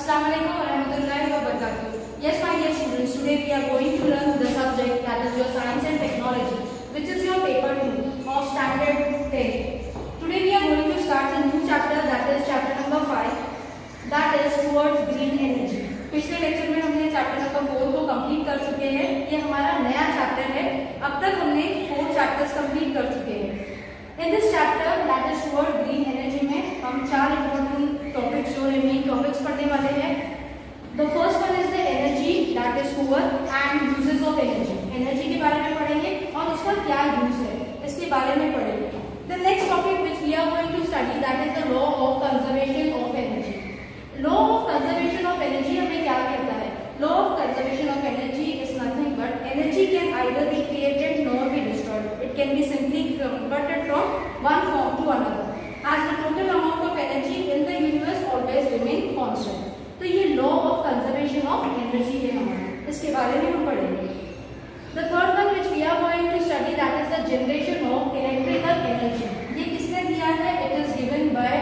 Assalamualaikum warahmatullahi wabarakatuh. Yes, my dear students, today we are going to learn the subject that is your science and technology, which is your paper 2 of standard 10. Today we are going to start a new chapter, that is chapter number 5, that is towards green energy. पिछले lecture में हमने chapter number 4 को complete कर चुके हैं. ये हमारा नया चैप्टर है. अब तक हमने 4 चैप्टर्स कंप्लीट कर चुके हैं. In this chapter that is toward green energy में हम 4 important topics जो है main topics पढ़ने वाले हैं. The first one is the energy that is poor and uses of energy. Energy के बारे में पढ़ेंगे और उसका क्या use है इसके बारे में पढ़ेंगे. The next topic which we are going to study that is the law of conservation of energy. Law of conservation of energy हमें क्या कहता है? Law of conservation of energy is nothing but energy can either be created nor be destroyed. It can be simply converted from one form to another, as the total amount of energy in the universe always remain constant. तो ये law of conservation of energy है हमारा, इसके बारे में हम पढ़ेंगे. The third one which we are going to study that is the generation of electrical energy. ये किसने दिया है? It is given by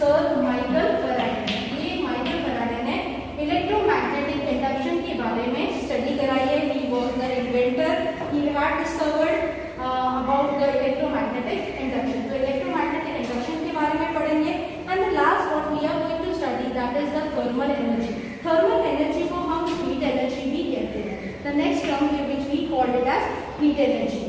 Sir Michael Faraday. ये Michael Faraday ने इलेक्ट्रोमैग्नेटिक इंडक्शन के बारे में स्टडी कराई है. He was the inventor. He had discovered about the electromagnetic induction. तो electromagnetic induction के बारे में पढ़ेंगे. And the last what we are going to study that is the thermal energy. Thermal energy को हम heat energy भी कहते हैं. The next term which we called it as heat energy.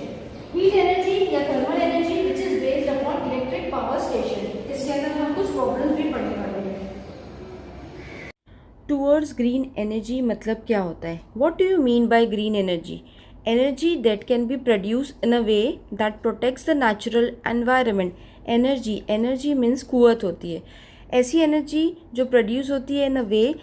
Heat energy या thermal energy which is based upon electric power station. इसके अंदर हम कुछ प्रॉब्लम्स भी पढ़ने वाले हैं. टूवर्ड्स ग्रीन एनर्जी मतलब क्या होता है? What do you mean by green energy? Energy that can be produce in a way that protects the natural environment. Energy means कुव्वत होती है. ऐसी एनर्जी जो प्रोड्यूस होती है इन अ वे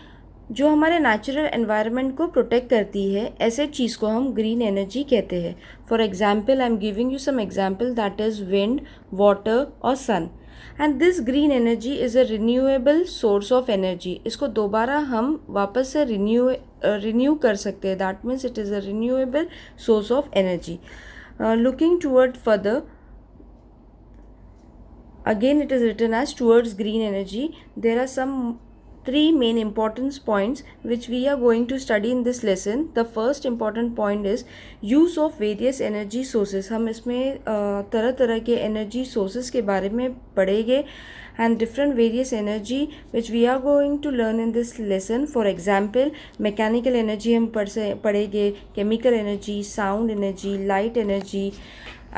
जो हमारे नेचुरल एनवायरनमेंट को प्रोटेक्ट करती है, ऐसे चीज़ को हम ग्रीन एनर्जी कहते हैं. For example I am giving you some example that is wind, water और sun. And this green energy is a renewable source of energy. इसको दोबारा हम वापस से रिन्यू कर सकते हैं. That means it is a renewable source of energy. Looking toward further, again it is written as towards green energy. There are some 3 main important points which we are going to study in this lesson. The first important point is use of various energy sources. हम इसमें तरह तरह के energy sources के बारे में पढ़ेंगे and different various energy which we are going to learn in this lesson. For example, mechanical energy हम पढ़ेंगे, chemical energy, sound energy, light energy,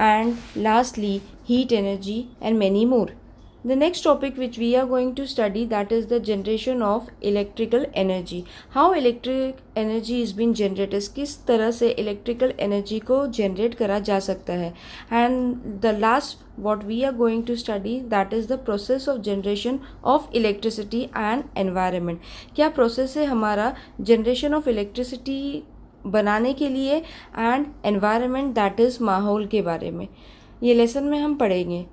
and lastly heat energy and many more. The next topic which we are going to study that is the generation of electrical energy. How electric energy is being generated, किस तरह से electrical energy को generate करा जा सकता है. And the last what we are going to study that is the process of generation of electricity and environment. क्या process है हमारा generation of electricity बनाने के लिए एंड एनवायरनमेंट दैट इज़ माहौल के बारे में ये लेसन में हम पढ़ेंगे.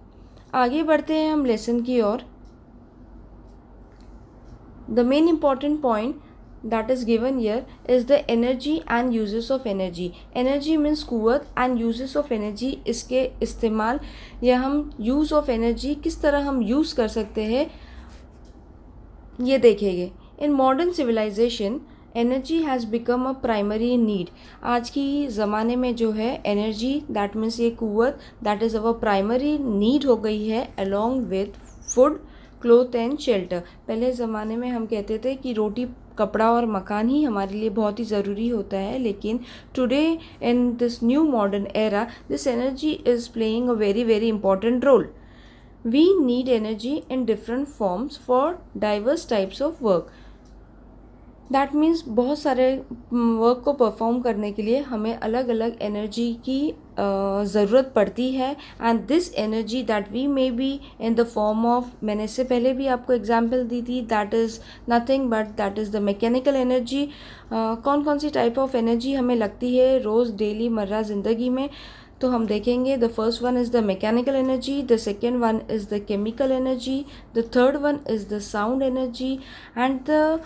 आगे बढ़ते हैं हम लेसन की ओर. The main important point that is given here is the energy and uses of energy. Energy means कुव्वत एंड यूजेस ऑफ एनर्जी इसके इस्तेमाल या हम यूज़ ऑफ एनर्जी किस तरह हम यूज़ कर सकते हैं ये देखेंगे. In modern civilisation energy has become a primary need. आज की ज़माने में जो है एनर्जी दैट मीन्स ये कुव्वत that is our primary need हो गई है along with food, cloth and shelter. पहले ज़माने में हम कहते थे कि रोटी, कपड़ा और मकान ही हमारे लिए बहुत ही ज़रूरी होता है, लेकिन today in this new modern era this energy is playing a very very important role. We need energy in different forms for diverse types of work. That means बहुत सारे वर्क को परफॉर्म करने के लिए हमें अलग अलग एनर्जी की ज़रूरत पड़ती है. And this energy that we may be in the form of, मैंने इससे पहले भी आपको एग्जांपल दी थी, that is nothing but that is the mechanical energy. कौन कौन सी टाइप ऑफ एनर्जी हमें लगती है रोज़ डेली मर्रा ज़िंदगी में, तो हम देखेंगे. The first one is the mechanical energy, the second one is the chemical energy, the third one is the sound energy and the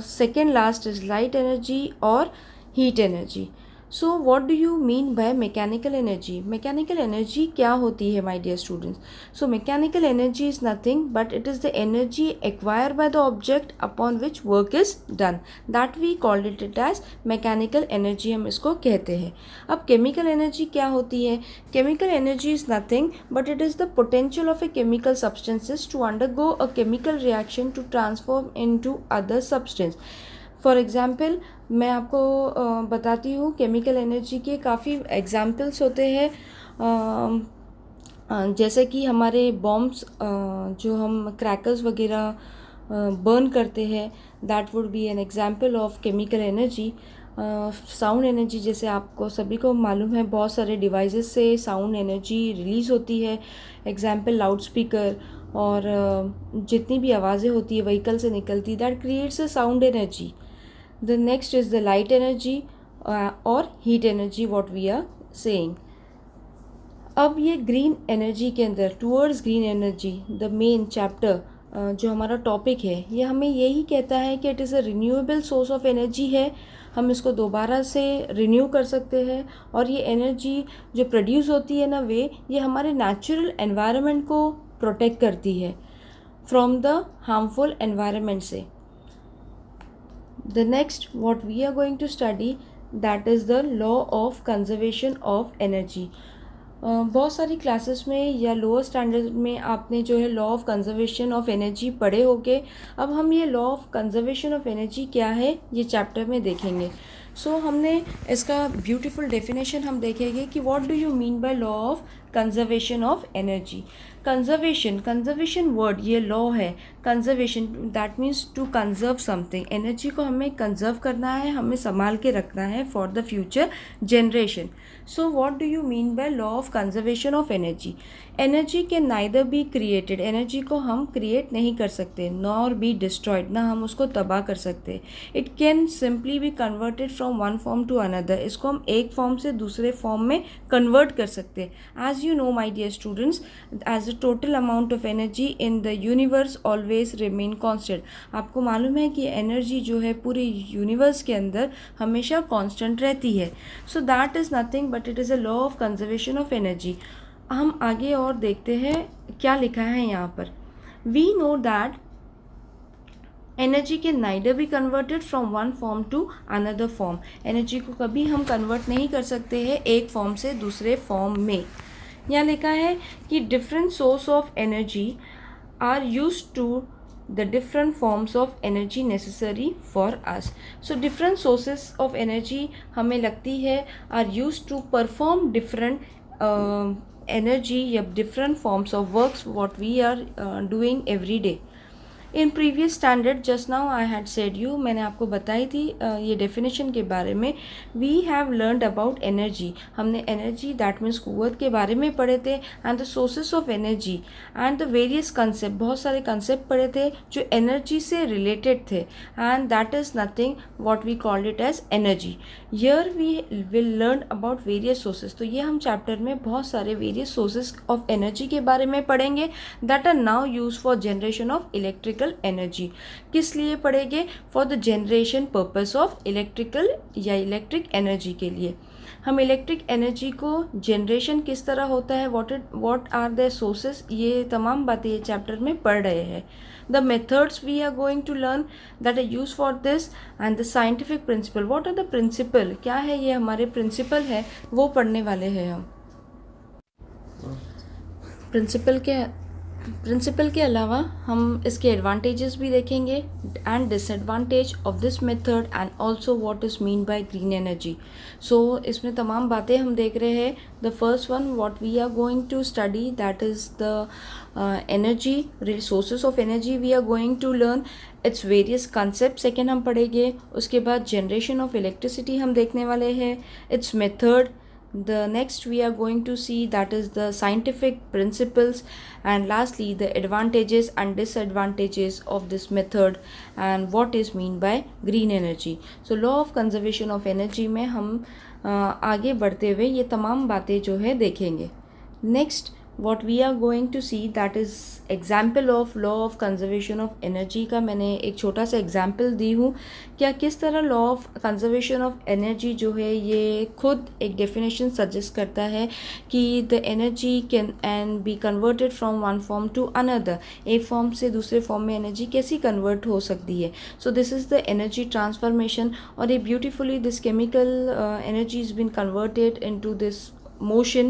second last is light energy और heat energy. So what do you mean by mechanical energy? Mechanical energy क्या होती है my dear students? So mechanical energy is nothing but it is the energy acquired by the object upon which work is done, that we called it as mechanical energy, हम इसको कहते हैं। अब chemical energy क्या होती है? Chemical energy is nothing but it is the potential of a chemical substances to undergo a chemical reaction to transform into other substance. For example मैं आपको बताती हूँ, केमिकल एनर्जी के काफ़ी एग्जाम्पल्स होते हैं। जैसे कि हमारे बॉम्ब्स, जो हम क्रैकर्स वगैरह बर्न करते हैं, that would be N example of chemical energy. Sound energy, जैसे आपको सभी को मालूम है, बहुत सारे डिवाइसेस से साउंड एनर्जी रिलीज़ होती है। एग्जाम्पल लाउड स्पीकर और जितनी भी आवाज़ें होती है व्हीकल से निकलती, that creates a sound energy. The next is the light energy or heat energy, what we are saying. अब ये ग्रीन एनर्जी के अंदर, towards green energy, the main chapter जो हमारा टॉपिक है, ये हमें यही कहता है कि it is a renewable source of energy है। हम इसको दोबारा से रिन्यू कर सकते हैं और ये एनर्जी जो प्रोड्यूस होती है ना, ये हमारे नेचुरल एनवायरनमेंट को प्रोटेक्ट करती है फ्रॉम द हार्मफुल एनवायरनमेंट से। The next what we are going to study, that is the law of conservation of energy. बहुत सारी क्लासेस में या लोअर स्टैंडर्ड में आपने जो है law of conservation of energy पढ़े होंगे। अब हम ये law of conservation of energy क्या है ये चैप्टर में देखेंगे। सो हमने इसका ब्यूटीफुल डेफिनेशन हम देखेंगे कि what do you mean by law of conservation of energy. Conservation word ये लॉ है। Conservation that means to conserve something. Energy को हमें कंजर्व करना है, हमें संभाल के रखना है for the future generation. So what do you mean by law of conservation of energy? Energy can neither be created, energy को हम क्रिएट नहीं कर सकते, नॉर बी डिस्ट्रॉयड, ना हम उसको तबाह कर सकते। It can simply be converted from one form to another, इसको हम एक फॉर्म से दूसरे फॉर्म में कन्वर्ट कर सकते। As you know my dear students, as the total amount of energy in the universe always remain constant. आपको मालूम है कि एनर्जी जो है पूरे यूनिवर्स के अंदर हमेशा कॉन्स्टेंट रहती है। So that is nothing but it is a law of conservation of energy. हम आगे और देखते हैं क्या लिखा है यहाँ पर। We know that energy can neither be converted from one form to another form. Energy को कभी हम कन्वर्ट नहीं कर सकते हैं एक फॉर्म से दूसरे फॉर्म में। यहाँ लिखा है कि different source of energy are used to the different forms of energy necessary for us. So different sources of energy हमें लगती है are used to perform different energy या different forms of works what we are doing every day. In previous standard just now I had said you, मैंने आपको बताई थी ये definition के बारे में। We have learned about energy, हमने एनर्जी दैट मीन्स कुव्वत के बारे में पढ़े थे, and the sources of energy and the various concept, बहुत सारे कंसेप्ट पढ़े थे जो एनर्जी से रिलेटेड थे, and that is nothing what we called it as energy. Here we will learn about various sources. तो ये हम चैप्टर में बहुत सारे वेरियस सोर्सेज ऑफ एनर्जी के बारे में पढ़ेंगे that are now use for generation of electrical energy. किस लिए पढ़ेंगे? For the generation purpose of electrical या इलेक्ट्रिक एनर्जी के लिए। हम इलेक्ट्रिक एनर्जी को जनरेशन किस तरह होता है, व्हाट आर द सोर्सेस, ये तमाम बातें ये चैप्टर में पढ़ रहे हैं। The methods we are going to learn that are use for this, and the scientific principle, what are the principle, क्या है ये हमारे प्रिंसिपल है वो पढ़ने वाले हैं हम। प्रिंसिपल के अलावा हम इसके एडवांटेजेस भी देखेंगे and disadvantage of this method and also what is mean by green energy. So इसमें तमाम बातें हम देख रहे हैं। The first one what we are going to study that is the energy, resources of energy we are going to learn its various concept. Second हम पढ़ेंगे, उसके बाद जनरेशन ऑफ इलेक्ट्रिसिटी हम देखने वाले हैं, it's method. The next we are going to see that is the scientific principles, and lastly the advantages and disadvantages of this method and what is mean by green energy. So law of conservation of energy में हम आगे बढ़ते हुए ये तमाम बातें जो है देखेंगे। Next what we are going to see, that is example of law of conservation of energy का मैंने एक छोटा सा एग्जाम्पल दी हूँ। क्या किस तरह law of conservation of energy जो है ये खुद एक डेफिनेशन सजेस्ट करता है कि the energy can and be converted from one form to another, एक फॉर्म से दूसरे फॉर्म में एनर्जी कैसी कन्वर्ट हो सकती है। So this is the energy transformation, और ये beautifully this chemical energy is been converted into this motion.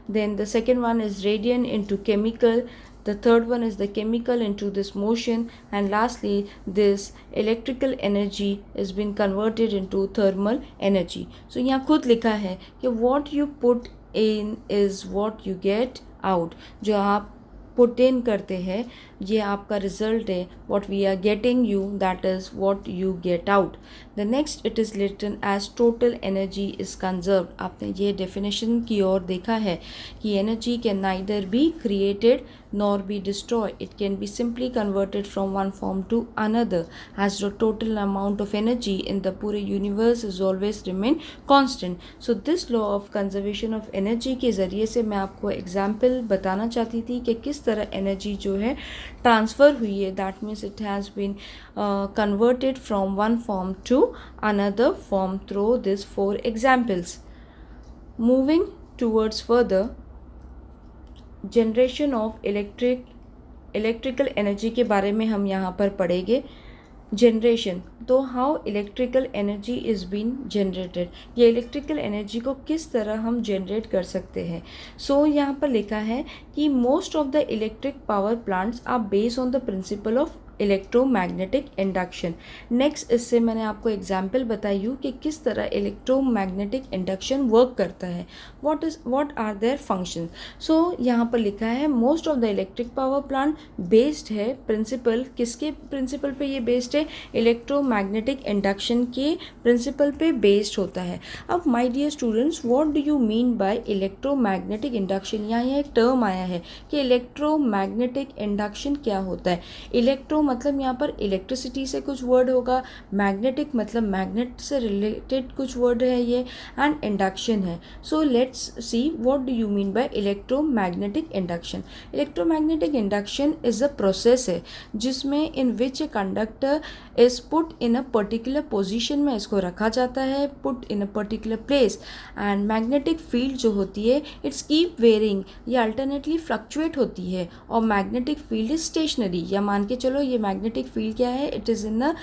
Then the second one is radiant into chemical, the third one is the chemical into this motion, and lastly this electrical energy is been converted into thermal energy. So यहाँ खुद लिखा है कि what you put in is what you get out, जो आप put in करते हैं ये आपका रिजल्ट है, what we are getting you that is what you get out. The next it is written as total energy is conserve. आपने ये definition की ओर देखा है कि energy can neither be created nor be destroyed, it can be simply converted from one form to another, as the total amount of energy in the पूरे universe is always remain constant. So this law of conservation of energy के ज़रिए से मैं आपको example बताना चाहती थी कि किस तरह एनर्जी जो है ट्रांसफ़र हुई है, that means it has been converted from one form to another form through these 4 examples. Moving towards further, generation of electrical energy के बारे में हम यहाँ पर पढ़ेंगे। जनरेशन, तो how electrical energy is been generated, ये इलेक्ट्रिकल एनर्जी को किस तरह हम जनरेट कर सकते हैं। सो यहाँ पर लिखा है कि most of the electric power plants are based on the principle of electromagnetic induction. Next इससे मैंने आपको एग्जाम्पल बताई हूँ कि किस तरह इलेक्ट्रोमैग्नेटिक इंडक्शन वर्क करता है, what are their function. So यहाँ पर लिखा है most of the electric power plant based है प्रिंसिपल, किसके प्रिंसिपल पे ये बेस्ड है, इलेक्ट्रोमैग्नेटिक इंडक्शन के प्रिंसिपल पे बेस्ड होता है। अब my dear students, what do you mean by electromagnetic induction. यहाँ एक टर्म आया है कि इलेक्ट्रोमैग्नेटिक इंडक्शन क्या होता है। इलेक्ट्रो मतलब यहाँ पर इलेक्ट्रिसिटी से कुछ वर्ड होगा, मैग्नेटिक मतलब मैग्नेट से रिलेटेड कुछ वर्ड है ये, एंड इंडक्शन है। So let's see what do you mean by electromagnetic induction. Electromagnetic induction is a process है जिसमें in which a conductor is put in a particular position में इसको रखा जाता है, put in a particular place, and magnetic field जो होती है इट्स कीप वेरिंग, ये अल्टरनेटली फ्लक्चुएट होती है, और मैग्नेटिक फील्ड इज स्टेशनरी, या मान के चलो ये मैग्नेटिक फील्ड क्या है, it is in a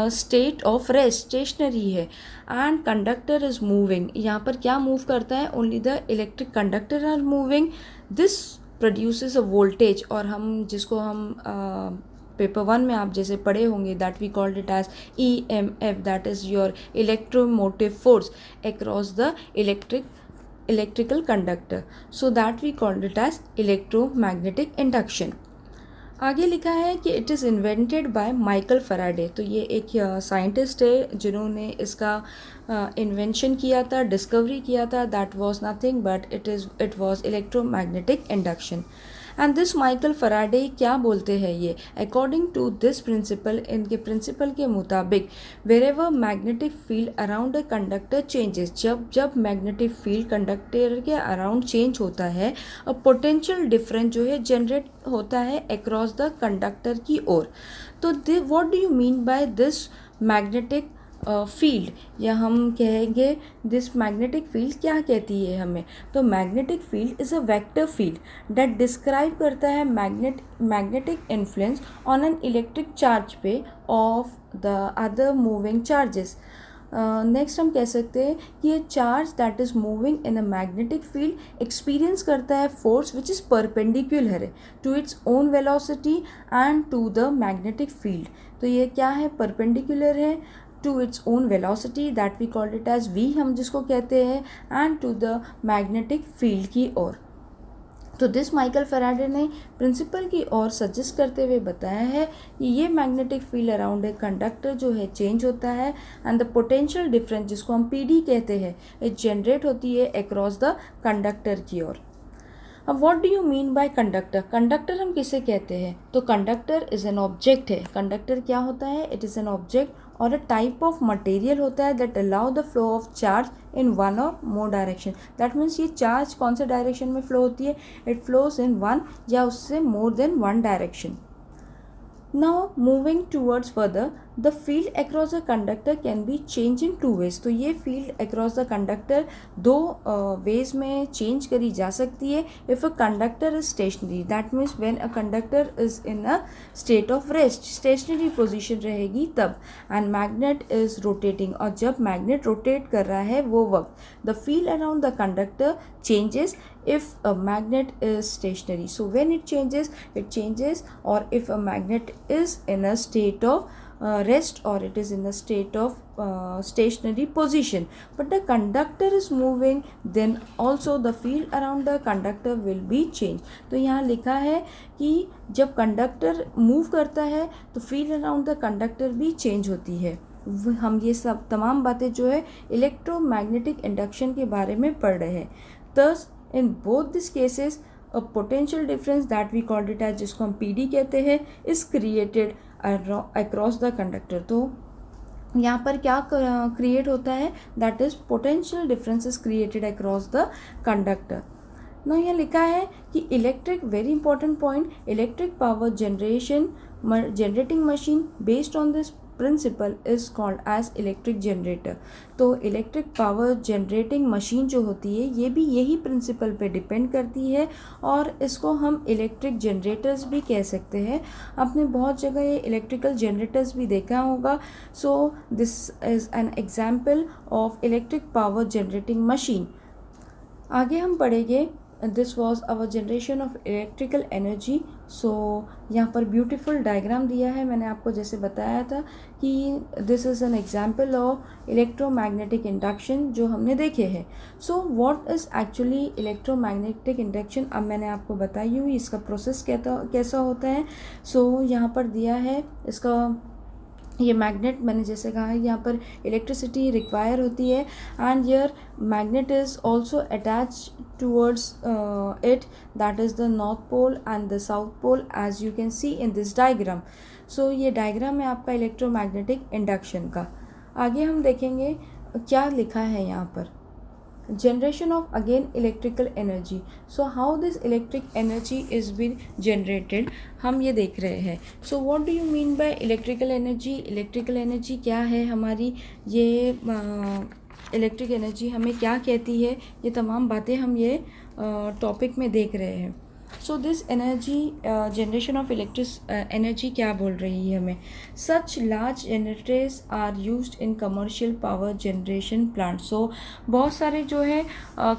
state of rest, stationary है, एंड कंडक्टर इज मूविंग। यहाँ पर क्या मूव करता है, only the electric conductor are moving, this produces a voltage, और हम जिसको हम पेपर 1 में आप जैसे पढ़े होंगे, that we called it as EMF, that is your electromotive force across the electrical conductor, so that we called it as electromagnetic induction. आगे लिखा है कि it is invented by Michael Faraday. तो ये एक साइंटिस्ट है जिन्होंने इसका इन्वेंशन किया था, डिस्कवरी किया था। That was nothing but it was electromagnetic induction. And this Michael Faraday क्या बोलते हैं ये, अकॉर्डिंग टू दिस प्रिंसिपल, इनके प्रिंसिपल के मुताबिक, wherever magnetic field around a conductor changes, जब मैग्नेटिक फील्ड कंडक्टर के अराउंड चेंज होता है, अ पोटेंशियल डिफरेंस जो है जनरेट होता है अक्रॉस द कंडक्टर की ओर। तो what do you mean by this magnetic field, या हम कहेंगे दिस मैग्नेटिक फील्ड क्या कहती है हमें। तो magnetic field is a vector field that describe करता है magnetic influence on an electric charge पे of the other moving charges. Next हम कह सकते हैं कि ये charge that is moving in a magnetic field experience करता है फोर्स विच इज़ परपेंडिकुलर है to its own velocity and to the magnetic field. तो ये क्या है, परपेंडिकुलर है to its own velocity, that we called it as v, हम जिसको कहते हैं, and to the magnetic field की ओर। तो दिस माइकल फैराडे ने प्रिंसिपल की ओर सजेस्ट करते हुए बताया है कि ये magnetic field around a conductor जो है चेंज होता है, एंड द पोटेंशियल डिफरेंस जिसको हम PD कहते हैं, ये जनरेट होती है अक्रॉस द कंडक्टर की ओर। अब what do you mean bye conductor? Conductor हम किसे कहते हैं? तो कंडक्टर इज़ एन ऑब्जेक्ट है। कंडक्टर क्या होता है? इट इज़ एन ऑब्जेक्ट और अ टाइप ऑफ मटेरियल होता है that allow the flow of charge in one और मोर डायरेक्शन। दैट मीन्स ये चार्ज कौन से डायरेक्शन में फ्लो होती है? इट फ्लोज इन वन या उससे more than one direction. Now moving towards further, the field across the conductor can be changed in two ways. तो ये field across the conductor दो ways में change करी जा सकती है. If a conductor is stationary, that means when a conductor is in a state of rest, stationary position रहेगी तब, and magnet is rotating, और जब magnet rotate कर रहा है वो वक्त, the field around the conductor changes if a magnet is stationary. So when it changes, or if a magnet is in a state of rest, or it is in a state of stationary position, but the conductor is moving, then also the field around the conductor will be changed. तो यहाँ लिखा है कि जब conductor move करता है तो field around the conductor भी चेंज होती है. हम ये सब तमाम बातें जो है इलेक्ट्रोमैग्नेटिक इंडक्शन के बारे में पढ़ रहे हैं. Thus in both these cases a potential difference that we called it as, जिसको हम PD कहते हैं, is created across the conductor. तो यहाँ पर क्या क्रिएट होता है? That is potential difference is created across the conductor. ना यहाँ लिखा है कि electric, very important point, electric power generating machine based on this principle is called as electric generator. तो इलेक्ट्रिक पावर जनरेटिंग मशीन जो होती है ये भी यही प्रिंसिपल पे डिपेंड करती है, और इसको हम इलेक्ट्रिक जनरेटर्स भी कह सकते हैं. आपने बहुत जगह ये इलेक्ट्रिकल जनरेटर्स भी देखा होगा. So this is an example of electric power generating machine. आगे हम पढ़ेंगे this was our generation of electrical energy. So यहाँ पर ब्यूटीफुल डायग्राम दिया है. मैंने आपको जैसे बताया था कि this is an example of electromagnetic induction जो हमने देखे हैं. So what is actually electromagnetic induction, अब मैंने आपको बताई हुई इसका प्रोसेस कैसा होता है. सो यहाँ पर दिया है इसका, ये मैग्नेट मैंने जैसे कहा है यहाँ पर इलेक्ट्रिसिटी रिक्वायर होती है, and your magnet is also attach towards it, that is the north pole and the south pole as you can see in this diagram. So ये डायग्राम है आपका इलेक्ट्रोमैग्नेटिक इंडक्शन का. आगे हम देखेंगे क्या लिखा है यहाँ पर. generation of again electrical energy. So how this electric energy is being generated हम ये देख रहे हैं. So what do you mean by electrical energy? electrical energy क्या है हमारी, ये इलेक्ट्रिक एनर्जी हमें क्या कहती है, ये तमाम बातें हम ये टॉपिक में देख रहे हैं. So this energy, generation of electric energy क्या बोल रही है हमें. Such large generators are used in commercial power generation plant. So बहुत सारे जो है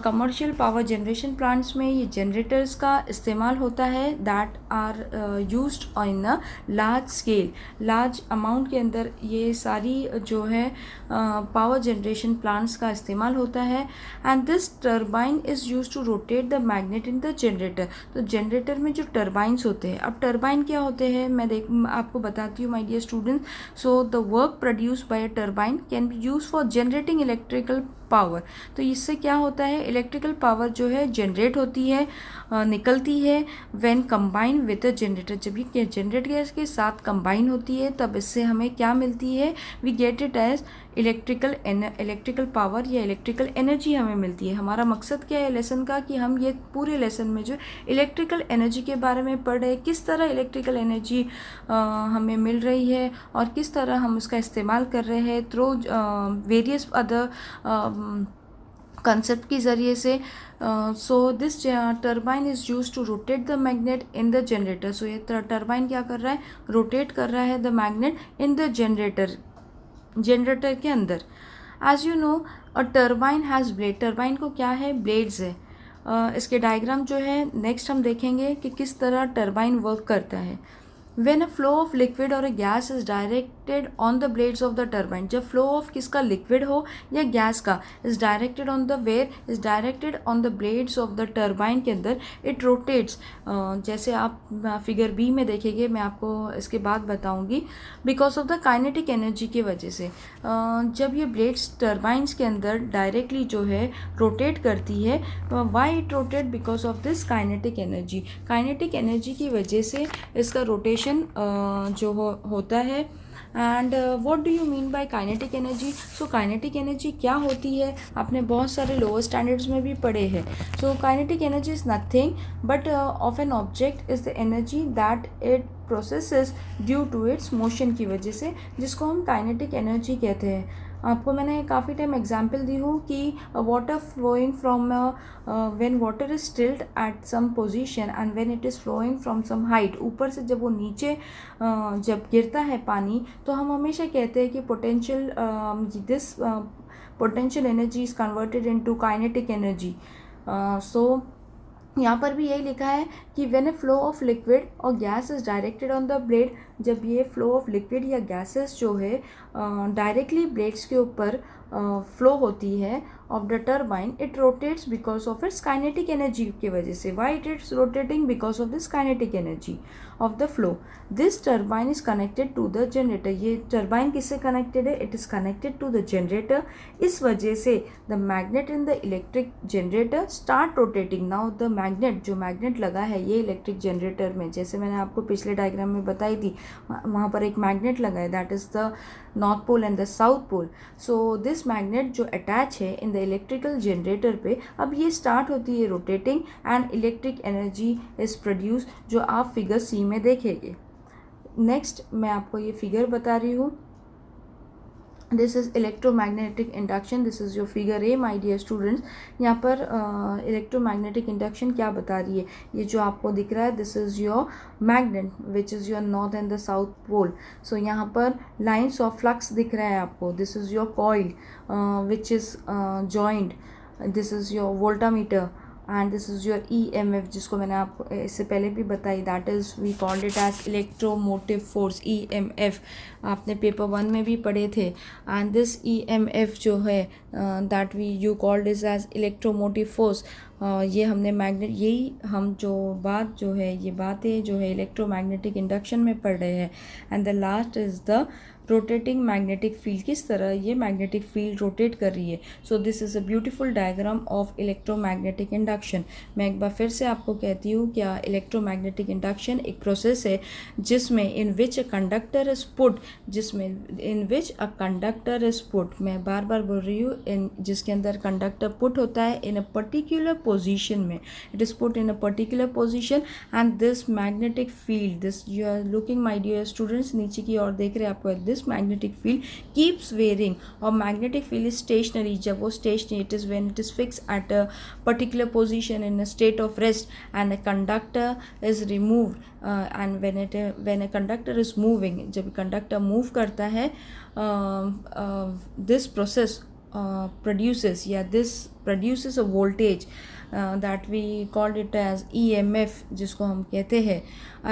कमर्शियल पावर जनरेशन प्लांट्स में ये जनरेटर्स का इस्तेमाल होता है, that are used in a large scale, large amount के अंदर ये सारी जो है पावर जनरेशन प्लांट्स का इस्तेमाल होता है. And this turbine is used to rotate the magnet in the generator. तो जनरेटर में जो टर्बाइंस होते हैं, अब टर्बाइन क्या होते हैं मैं आपको बताती हूँ my dear students. So the work produced by a turbine can be use for generating electrical power. तो इससे क्या होता है, इलेक्ट्रिकल पावर जो है जनरेट होती है, निकलती है when combine with a generator. जब ये जनरेटर के साथ कंबाइन होती है तब इससे हमें क्या मिलती है, we get it as electrical power या इलेक्ट्रिकल एनर्जी हमें मिलती है. हमारा मकसद क्या है लेसन का, कि हम ये पूरे लेसन में जो इलेक्ट्रिकल एनर्जी के बारे में पढ़ रहे हैं, किस तरह इलेक्ट्रिकल एनर्जी हमें मिल रही है और किस तरह हम उसका इस्तेमाल कर रहे हैं थ्रू वेरियस अदर कंसेप्ट के ज़रिए से. So this turbine is use to rotate the magnet in the generator. So ये टर्बाइन क्या कर रहा है, रोटेट कर रहा है the magnet in the generator के अंदर. As you know a turbine has blade. Turbine को क्या है, ब्लेड्स है. इसके डायग्राम जो है नेक्स्ट हम देखेंगे कि किस तरह टर्बाइन वर्क करता है. When a flow of liquid or a gas is directed on the blades of the turbine, जब flow of किसका liquid हो या gas का is directed on the where is directed on the blades of the turbine के अंदर it rotates. जैसे आप figure B में देखेंगे, मैं आपको इसके बाद बताऊंगी, because of the kinetic energy की वजह से जब ये ब्लेड्स टर्बाइंस के अंदर डायरेक्टली जो है रोटेट करती है, why it rotate because of this kinetic energy. Kinetic energy की वजह से इसका रोटेशन जो होता है. And what do you mean bye kinetic energy? So kinetic energy क्या होती है, आपने बहुत सारे लोअर स्टैंडर्ड्स में भी पढ़े हैं. So kinetic energy is nothing but of an object is the energy that it processes due to its motion की वजह से, जिसको हम काइनेटिक एनर्जी कहते हैं. आपको मैंने काफ़ी टाइम एग्जांपल दी हूँ कि water flowing from when water is stilled at some position and when it is flowing from some height, ऊपर से जब वो नीचे जब गिरता है पानी, तो हम हमेशा कहते हैं कि this potential energy is converted into kinetic energy. So यहाँ पर भी यही लिखा है कि when a flow of liquid और gas is directed on the blade, जब ये फ्लो ऑफ लिक्विड या गैसेस जो है डायरेक्टली ब्लेड्स के ऊपर फ्लो होती है of the turbine, it rotates because of its kinetic energy की वजह से. Why it its rotating? Because of this kinetic energy of the flow. This turbine is connected to the generator. ये turbine किससे connected है? It is connected to the generator. इस वजह से the magnet in the electric generator start rotating. Now the magnet, जो magnet लगा है ये इलेक्ट्रिक जनरेटर में, जैसे मैंने आपको पिछले डायग्राम में बताई थी, वहाँ पर एक मैग्नेट लगा है, that is the north pole and the south pole. So this magnet जो अटैच है इन द इलेक्ट्रिकल जनरेटर पे, अब ये स्टार्ट होती है rotating and electric energy is produce, जो आप फिगर सी में देखेंगे. नेक्स्ट मैं आपको ये फिगर बता रही हूँ. This is electromagnetic induction. This is your figure a my dear students. यहाँ पर इलेक्ट्रोमैग्नेटिक इंडक्शन क्या बता रही है? ये जो आपको दिख रहा है, this is your magnet which is your north and the south pole. So यहाँ पर लाइन्स ऑफ फ्लक्स दिख रहा है आपको. This is your coil which is joint. This is your voltameter and this is your EMF, जिसको मैंने आपको इससे पहले भी बताई, that is we called it as electromotive force, EMF. आपने पेपर 1 में भी पढ़े थे. एंड दिस EMF जो है that you called is as electromotive force. ये हमने मैग्नेट, यही हम जो बात जो है, ये बातें जो है इलेक्ट्रोमैग्नेटिक इंडक्शन में पढ़ रहे हैं. And the last is the rotating magnetic field. किस तरह ये मैग्नेटिक फील्ड रोटेट कर रही है. So this is a beautiful diagram of electromagnetic induction. मैं एक बार फिर से आपको कहती हूँ, क्या इलेक्ट्रोमैग्नेटिक इंडक्शन एक प्रोसेस है जिसमें in which a conductor is put, मैं बार बार बोल रही हूँ, जिसके अंदर कंडक्टर पुट होता है इन अ पर्टिकुलर पोजिशन में. It is put in a particular position and this magnetic field, this you are looking my dear students, नीचे की ओर देख रहे हैं आपको. This magnetic field keeps varying, और magnetic field is stationary. जब वो stationary, it is when it is fixed at a particular position in a state of rest and a conductor is removed. And when a conductor is moving, जब conductor move करता है, this process produces a voltage that we called it as EMF, जिसको हम कहते हैं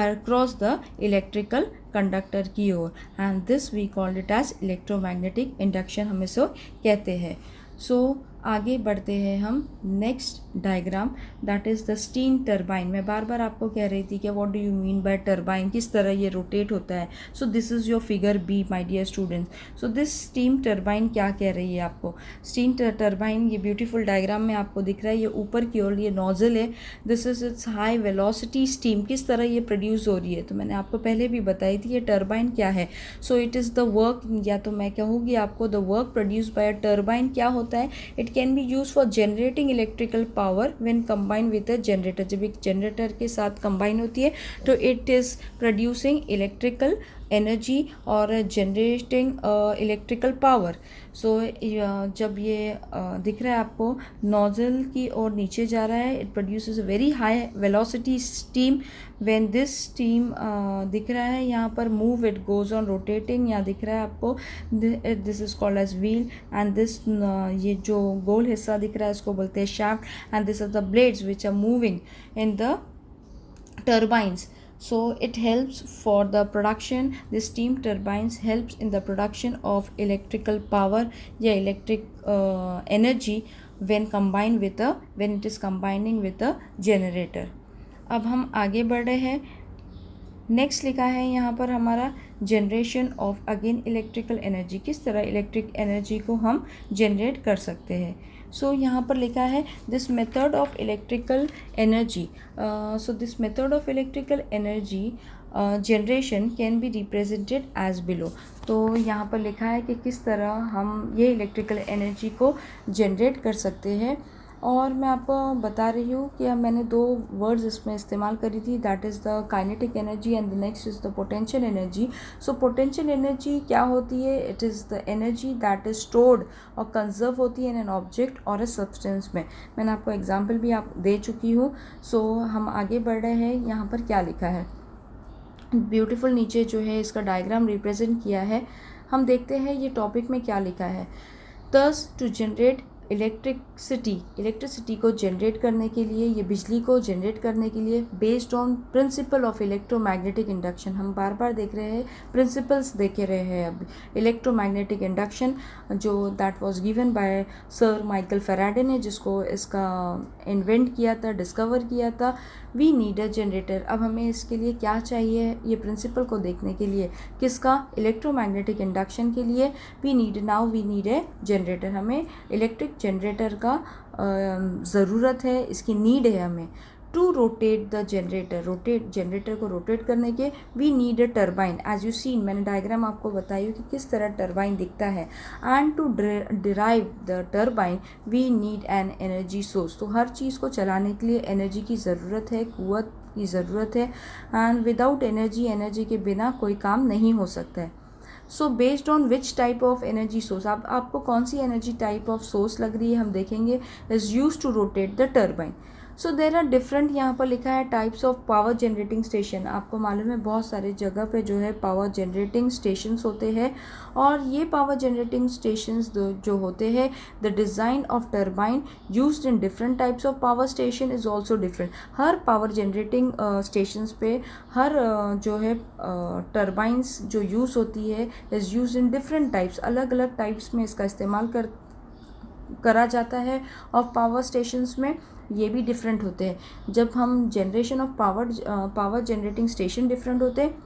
across the electrical conductor की ओर. And this we called it as electromagnetic induction, हम इसे कहते हैं. सो आगे बढ़ते हैं हम next diagram, that is the steam turbine. मैं बार बार आपको कह रही थी कि what do you mean by turbine, किस तरह ये रोटेट होता है. So this is your figure B my dear students. So this steam turbine क्या कह रही है आपको? स्टीम टरबाइन, ये ब्यूटीफुल डायग्राम में आपको दिख रहा है, ये ऊपर की ओर ये नोजल है. This is it's high velocity steam. किस तरह ये प्रोड्यूस हो रही है, तो मैंने आपको पहले भी बताई थी ये टरबाइन क्या है. So it is the work, या तो मैं कहूँगी आपको the work produce by a turbine क्या होता है. It can be use for generating electrical power when combine with a generator. जब एक जनरेटर के साथ कंबाइन होती है तो it is producing electrical energy और जनरेटिंग इलेक्ट्रिकल पावर. सो जब ये दिख रहा है आपको नोजल की ओर नीचे जा रहा है, it produces a very high velocity steam. When this steam दिख रहा है यहाँ पर move, it goes on rotating. यहाँ दिख रहा है आपको, this is called as wheel. And this ये जो गोल हिस्सा दिख रहा है इसको बोलते हैं shaft. And this are the blades which are moving in the turbines. So it helps for the production. The steam turbines helps in the production of electrical power या electric energy when it is combining with a generator. अब हम आगे बढ़ रहे हैं. Next लिखा है यहाँ पर हमारा generation of again electrical energy. किस तरह इलेक्ट्रिक एनर्जी को हम जनरेट कर सकते हैं. सो यहाँ पर लिखा है this method of electrical energy. So this method of electrical energy generation can be represented as below. तो यहाँ पर लिखा है कि किस तरह हम ये इलेक्ट्रिकल एनर्जी को जनरेट कर सकते हैं. और मैं आपको बता रही हूँ कि मैंने 2 वर्ड्स इसमें इस्तेमाल करी थी, that is the kinetic energy and the next is the potential energy. So potential energy क्या होती है? It is the energy that is stored और कंजर्व होती है इन एन ऑब्जेक्ट और ए सब्सटेंस में. मैंने आपको एग्जांपल भी आप दे चुकी हूँ. सो हम आगे बढ़ रहे हैं. यहाँ पर क्या लिखा है? ब्यूटीफुल नीचे जो है इसका डायग्राम रिप्रेजेंट किया है. हम देखते हैं ये टॉपिक में क्या लिखा है. थस टू जनरेट इलेक्ट्रिसिटी को जनरेट करने के लिए, ये बिजली को जनरेट करने के लिए based on principal of electromagnetic induction. हम बार बार देख रहे हैं, प्रिंसिपल्स देख रहे हैं. अब इलेक्ट्रोमैग्नेटिक इंडक्शन जो that was given by sir Michael Faraday ने, जिसको इसका इन्वेंट किया था, डिस्कवर किया था. We need a generator. अब हमें इसके लिए क्या चाहिए? ये प्रिंसिपल को देखने के लिए, किसका? इलेक्ट्रोमैग्नेटिक इंडक्शन के लिए. We need a generator. हमें इलेक्ट्रिक जनरेटर का ज़रूरत है, इसकी नीड है हमें. टू रोटेट द जनरेटर को रोटेट करने के we need a turbine. As you seen, मैंने डायग्राम आपको बताई कि किस तरह टर्बाइन दिखता है. And to derive the turbine we need an energy source. तो हर चीज़ को चलाने के लिए एनर्जी की ज़रूरत है, कुव्वत की ज़रूरत है. एंड विदाउट एनर्जी के बिना कोई काम नहीं हो सकता है. So based on which type of energy source, आपको कौन सी एनर्जी टाइप ऑफ सोर्स लग रही है हम देखेंगे. Is use to rotate the turbine. So there are different, यहाँ पर लिखा है types of power generating station. आपको मालूम है बहुत सारे जगह पे जो है पावर जनरेटिंग स्टेशंस होते हैं. और ये पावर जनरेटिंग स्टेशंस जो होते हैं, the design of turbine used in different types of power station is also different. Her power generating stations पे हर जो है टर्बाइंस जो यूज़ होती है is use in different types. अलग अलग टाइप्स में इसका इस्तेमाल करा जाता है. और पावर स्टेशंस में ये भी डिफरेंट होते हैं. जब हम generation of power generating station different होते हैं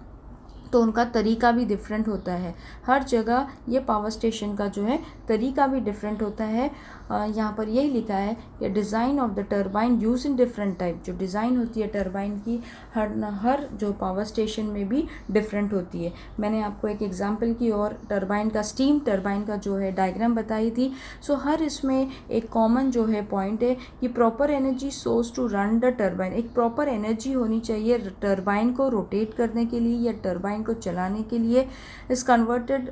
तो उनका तरीका भी डिफरेंट होता है. हर जगह ये पावर स्टेशन का जो है तरीका भी डिफरेंट होता है. यहाँ पर यही लिखा है कि design of the turbine use in different type. जो डिज़ाइन होती है टर्बाइन की हर जो पावर स्टेशन में भी डिफरेंट होती है. मैंने आपको एक एग्जांपल की और टर्बाइन का, स्टीम टर्बाइन का जो है डायग्राम बताई थी. सो हर इसमें एक कॉमन जो है पॉइंट है कि proper energy source to run the turbine. एक प्रॉपर एनर्जी होनी चाहिए टर्बाइन को रोटेट करने के लिए या टर्बाइन को चलाने के लिए. इस कन्वर्टेड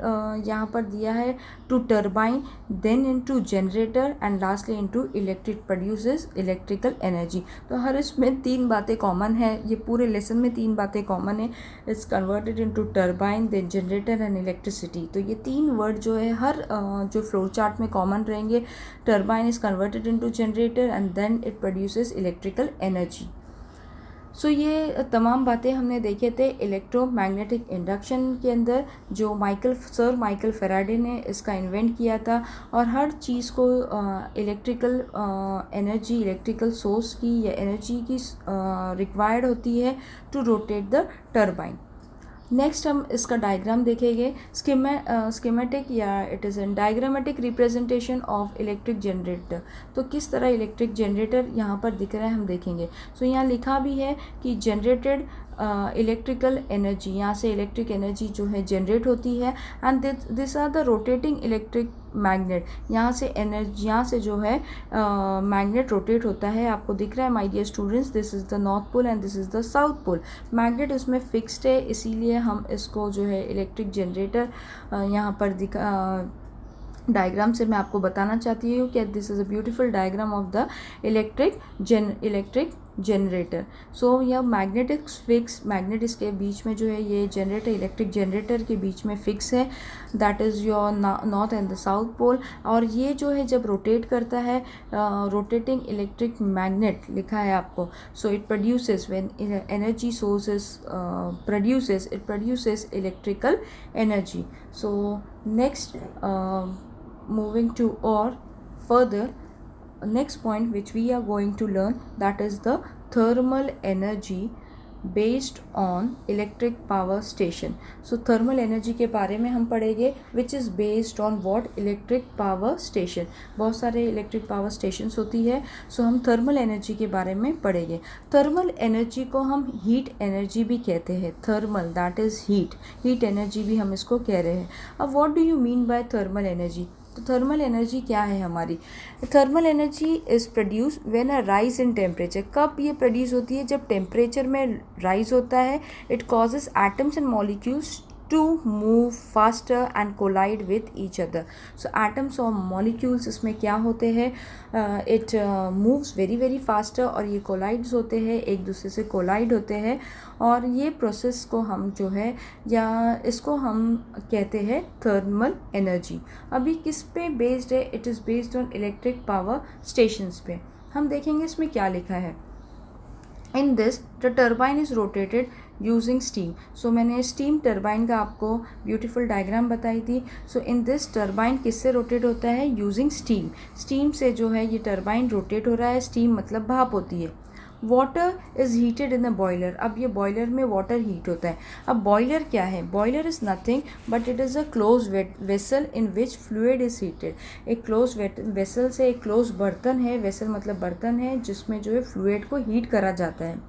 यहाँ पर दिया है to turbine, then into generator and lastly into electric produces electrical energy. तो हर इसमें 3 बातें कॉमन है. ये पूरे लेसन में 3 बातें कॉमन है. It's converted into turbine, then generator and electricity. तो ये 3 वर्ड जो है हर जो फ्लो चार्ट में कॉमन रहेंगे. Turbine is converted into generator and then it produces electrical energy. So ये तमाम बातें हमने देखे थे इलेक्ट्रोमैग्नेटिक इंडक्शन के अंदर, जो सर माइकल फैराडे ने इसका इन्वेंट किया था. और हर चीज़ को इलेक्ट्रिकल एनर्जी, इलेक्ट्रिकल सोर्स की या एनर्जी की रिक्वायर्ड होती है to rotate the turbine. Next हम इसका डायग्राम देखेंगे. स्कीमेटिक या it is an diagrammatic representation of electric generator. तो किस तरह इलेक्ट्रिक जनरेटर यहाँ पर दिख रहा है हम देखेंगे. सो यहाँ लिखा भी है कि जनरेटेड इलेक्ट्रिकल एनर्जी, यहाँ से इलेक्ट्रिक एनर्जी जो है जनरेट होती है. And this are the rotating electric magnet. यहाँ से जो है मैग्नेट रोटेट होता है. आपको दिख रहा है my dear students, this is the north pole and this is the south pole. Magnet इसमें फिक्स्ड है, इसीलिए हम इसको जो है इलेक्ट्रिक जनरेटर यहाँ पर डायग्राम से मैं आपको बताना चाहती हूँ कि this is a beautiful diagram of the electric generator. So यह मैग्नेटिक फिक्स, मैग्नेट इसके बीच में जो है ये जनरेटर, इलेक्ट्रिक जनरेटर के बीच में फिक्स है, that is your north and the south pole. और ये जो है जब रोटेट करता है, रोटेटिंग इलेक्ट्रिक मैग्नेट लिखा है आपको. So it produces when energy sources produces, it produces electrical energy. So next, moving to or further, next point which we are going to learn, that is the thermal energy based on electric power station. So thermal energy के बारे में हम पढ़ेंगे, which is based on what? Electric power station. बहुत सारे electric power stations होती है, so हम thermal energy के बारे में पढ़ेंगे. thermal energy को हम heat energy भी कहते हैं. thermal, that is heat energy भी हम इसको कह रहे हैं. अब what do you mean by thermal energy? तो थर्मल एनर्जी क्या है हमारी? Thermal energy is produce when a rise in temperature. कब ये प्रोड्यूस होती है? जब टेम्परेचर में राइज होता है. It causes atoms and molecules to move faster and collide with each other. So atoms और molecules इसमें क्या होते हैं? It moves very faster और ये collides होते हैं, एक दूसरे से collide होते हैं. और ये process को हम जो है, या इसको हम कहते हैं thermal energy. अभी किस पे based है? It is based on electric power stations पे. हम देखेंगे इसमें क्या लिखा है. In this, the turbine is rotated using steam. So मैंने steam turbine का आपको beautiful diagram बताई थी. So in this turbine किससे rotate होता है? Using steam. Steam से जो है ये turbine rotate हो रहा है. Steam मतलब भाप होती है. Water is heated in a boiler. अब ये बॉयलर में वाटर हीट होता है. अब बॉयलर क्या है? Boiler is nothing but it is a close vessel in which fluid is heated. एक क्लोज वेसल से, एक क्लोज बर्तन है, वेसल मतलब बर्तन है जिसमें जो है फ्लूइड को हीट करा जाता है.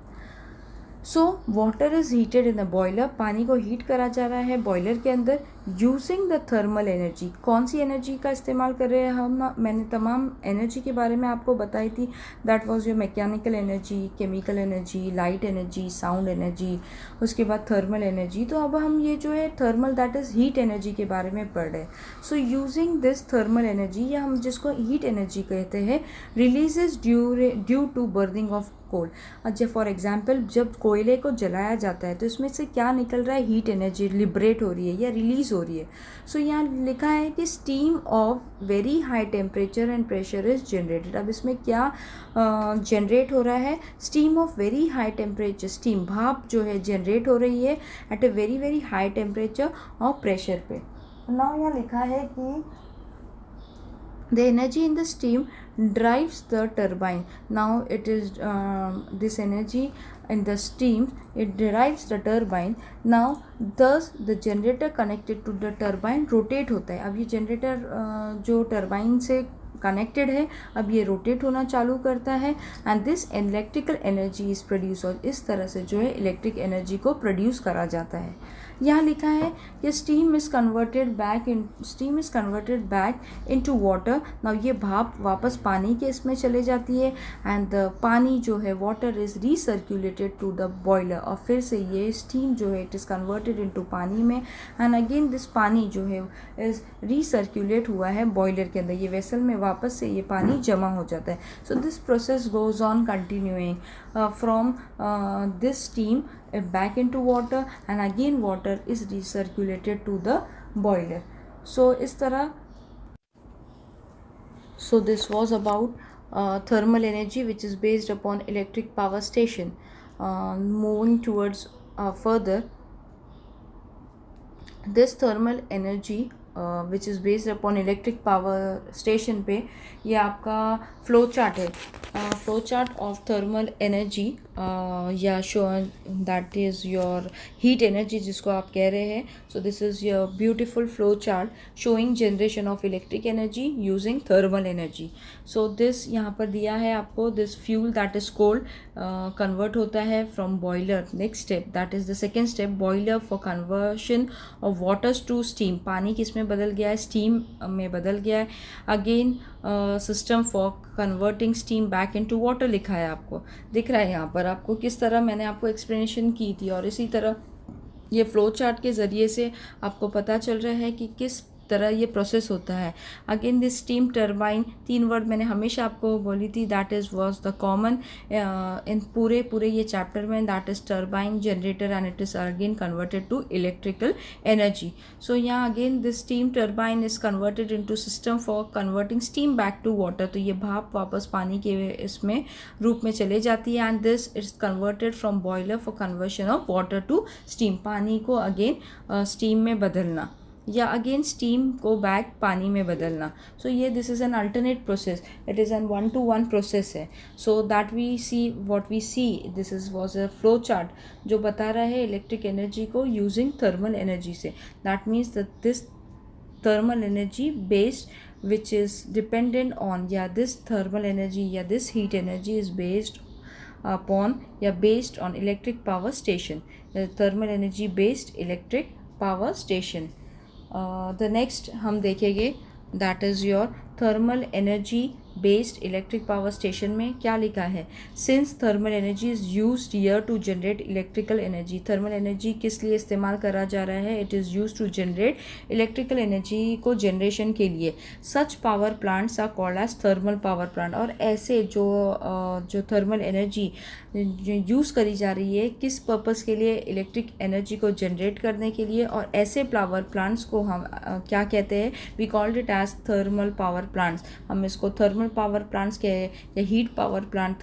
So water is heated in a boiler. पानी को हीट करा जा रहा है बॉयलर के अंदर यूजिंग द थर्मल एनर्जी. कौन सी एनर्जी का इस्तेमाल कर रहे हैं हम? मैंने तमाम एनर्जी के बारे में आपको बताई थी. That was your mechanical energy, chemical energy, light energy, sound energy, उसके बाद थर्मल एनर्जी. तो अब हम ये जो है thermal, that is heat energy के बारे में पढ़ रहे हैं. So using this thermal energy, या हम जिसको हीट एनर्जी कहते हैं, releases due to burning of coal. जब फॉर एग्जाम्पल जब कोयले को जलाया जाता है तो इसमें से क्या निकल रहा है? हीट एनर्जी लिबरेट हो रही है या रिलीज़ हो रही है. सो यहाँ लिखा है कि steam of very high temperature and pressure is generated. अब इसमें क्या जनरेट हो रहा है? Steam of very high temperature. Steam, भाप जो है जनरेट हो रही है at a very high temperature और प्रेशर पे. नाउ यहाँ लिखा है कि the energy in the steam drives the turbine. Now it is this energy in the steam, it drives the turbine. Now thus the generator connected to the turbine rotate होता है. अब ये generator जो turbine से connected है, अब ये rotate होना चालू करता है and this electrical energy is produce. और इस तरह से जो है इलेक्ट्रिक एनर्जी को प्रोड्यूस करा जाता है. यहाँ लिखा है कि steam is converted back into water. Now ये भाप वापस पानी के इसमें चले जाती है एंड द पानी जो है water is recirculated to the boiler. और फिर से ये स्टीम जो है इट इज़ कन्वर्टेड इनटू पानी में एंड अगेन दिस पानी जो है इज़ रीसर्क्यूलेट हुआ है बॉयलर के अंदर. ये वेसल में वापस से ये पानी जमा हो जाता है. So this process goes on continuing from this steam back into water and again water is recirculated to the boiler. So इस तरह. So this was about thermal energy which is based upon electric power station. Moving towards further, this thermal energy which is based upon electric power station पे ये आपका flow chart है. Flow chart of thermal energy या show that is your heat energy जिसको आप कह रहे हैं. So this is your beautiful flow chart showing generation of electric energy using thermal energy. So this यहाँ पर दिया है आपको. This fuel that is cold convert होता है from boiler. Next step that is the second step, boiler for conversion of waters to steam. पानी किस में बदल गया है? स्टीम में बदल गया है. Again system for converting steam back into water लिखा है आपको. दिख रहा है यहाँ पर आपको किस तरह मैंने आपको एक्सप्लेनेशन की थी. और इसी तरह ये फ्लो चार्ट के ज़रिए से आपको पता चल रहा है कि किस तरह ये प्रोसेस होता है। Again this steam turbine, 3 word मैंने हमेशा आपको बोली थी, that is was the common in पूरे ये चैप्टर में, that is turbine generator and it is again converted to electrical energy. So यहाँ again this steam turbine is converted into system for converting steam back to water. तो ये भाप वापस पानी के इसमें रूप में चले जाती है, and this is converted from boiler for conversion of water to steam. पानी को अगेन स्टीम में बदलना, या अगेन स्टीम को बैक पानी में बदलना। सो ये this is an alternate process, it is an 1-to-1 process है। So that we see what we see, this is was a flow chart जो बता रहा है इलेक्ट्रिक एनर्जी को यूजिंग थर्मल एनर्जी से। That means that this thermal energy based which is dependent on, yeah, this thermal energy, yeah, this heat energy is based upon, yeah, based on electric power station, thermal energy based electric power station. The next हम देखेंगे that is your thermal energy based electric power station में क्या लिखा है, since thermal energy is used here to generate electrical energy. Thermal energy किस लिए इस्तेमाल करा जा रहा है, it is used to generate electrical energy को जनरेशन के लिए। Such power plants are called as thermal power plant. और ऐसे जो थर्मल एनर्जी यूज़ करी जा रही है किस पर्पस के लिए, इलेक्ट्रिक एनर्जी को जनरेट करने के लिए। और ऐसे पावर प्लांट्स को हम क्या कहते हैं, we called it as thermal power plants. हम इसको थर्मल पावर प्लांट्स के या हीट पावर प्लांट,